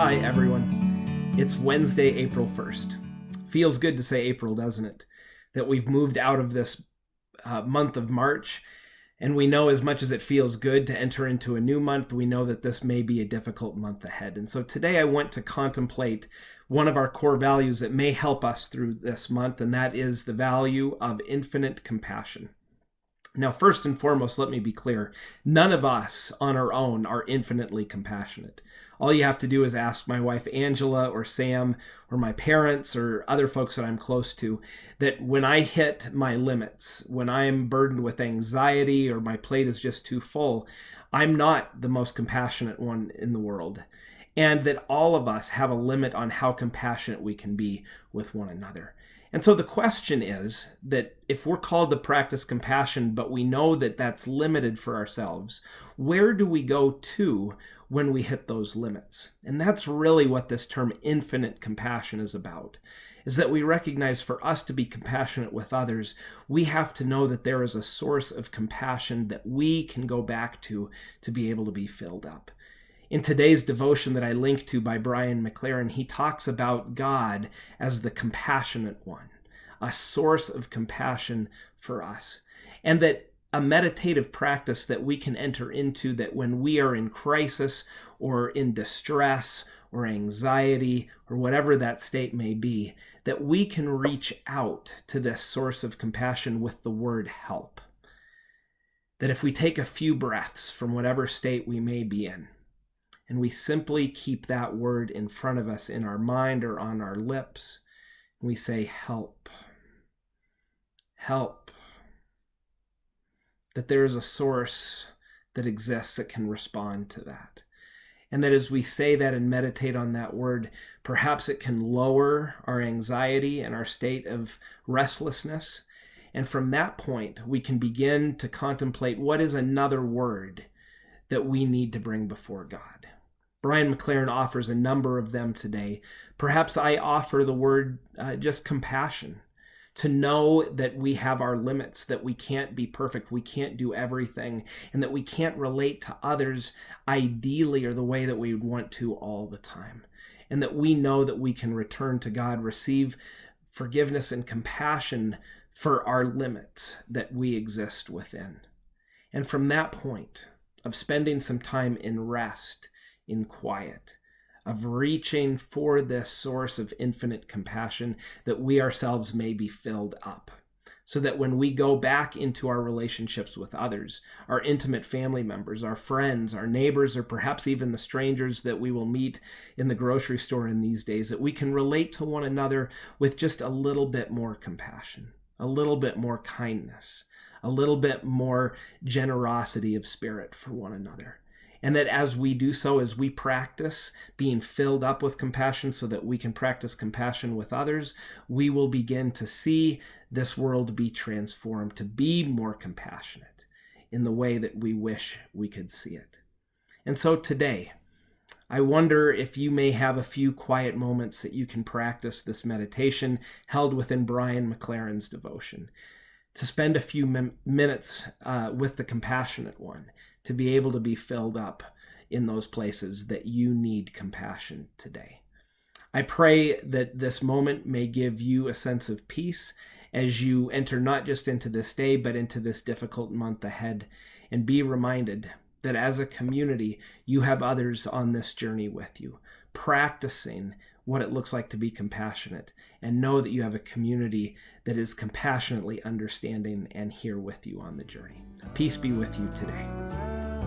Hi, everyone. It's Wednesday, April 1st. Feels good to say April, doesn't it? That we've moved out of this month of March, and we know as much as it feels good to enter into a new month, we know that this may be a difficult month ahead. And so today I want to contemplate one of our core values that may help us through this month, and that is the value of infinite compassion. Now, first and foremost, let me be clear. None of us on our own are infinitely compassionate. All you have to do is ask my wife Angela or Sam or my parents or other folks that I'm close to, that when I hit my limits, when I'm burdened with anxiety or my plate is just too full, I'm not the most compassionate one in the world. And that all of us have a limit on how compassionate we can be with one another. And so the question is that if we're called to practice compassion, but we know that that's limited for ourselves, where do we go to when we hit those limits? And that's really what this term infinite compassion is about, is that we recognize for us to be compassionate with others, we have to know that there is a source of compassion that we can go back to be able to be filled up. In today's devotion that I linked to by Brian McLaren, he talks about God as the compassionate one, a source of compassion for us, and that a meditative practice that we can enter into, that when we are in crisis or in distress or anxiety or whatever that state may be, that we can reach out to this source of compassion with the word help. That if we take a few breaths from whatever state we may be in, and we simply keep that word in front of us in our mind or on our lips, and we say, help, help. That there is a source that exists that can respond to that. And that as we say that and meditate on that word, perhaps it can lower our anxiety and our state of restlessness. And from that point, we can begin to contemplate what is another word that we need to bring before God. Brian McLaren offers a number of them today. Perhaps I offer the word just compassion, to know that we have our limits, that we can't be perfect, we can't do everything, and that we can't relate to others ideally or the way that we would want to all the time. And that we know that we can return to God, receive forgiveness and compassion for our limits that we exist within. And from that point of spending some time in rest, in quiet, of reaching for this source of infinite compassion, that we ourselves may be filled up, so that when we go back into our relationships with others, our intimate family members, our friends, our neighbors, or perhaps even the strangers that we will meet in the grocery store in these days, that we can relate to one another with just a little bit more compassion, a little bit more kindness, a little bit more generosity of spirit for one another. And that as we do so, as we practice being filled up with compassion so that we can practice compassion with others, we will begin to see this world be transformed, to be more compassionate in the way that we wish we could see it. And so today, I wonder if you may have a few quiet moments that you can practice this meditation held within Brian McLaren's devotion, to spend a few minutes with the compassionate one, to be able to be filled up in those places that you need compassion today. I pray that this moment may give you a sense of peace as you enter not just into this day, but into this difficult month ahead, and be reminded that as a community, you have others on this journey with you, practicing what it looks like to be compassionate, and know that you have a community that is compassionately understanding and here with you on the journey. Peace be with you today.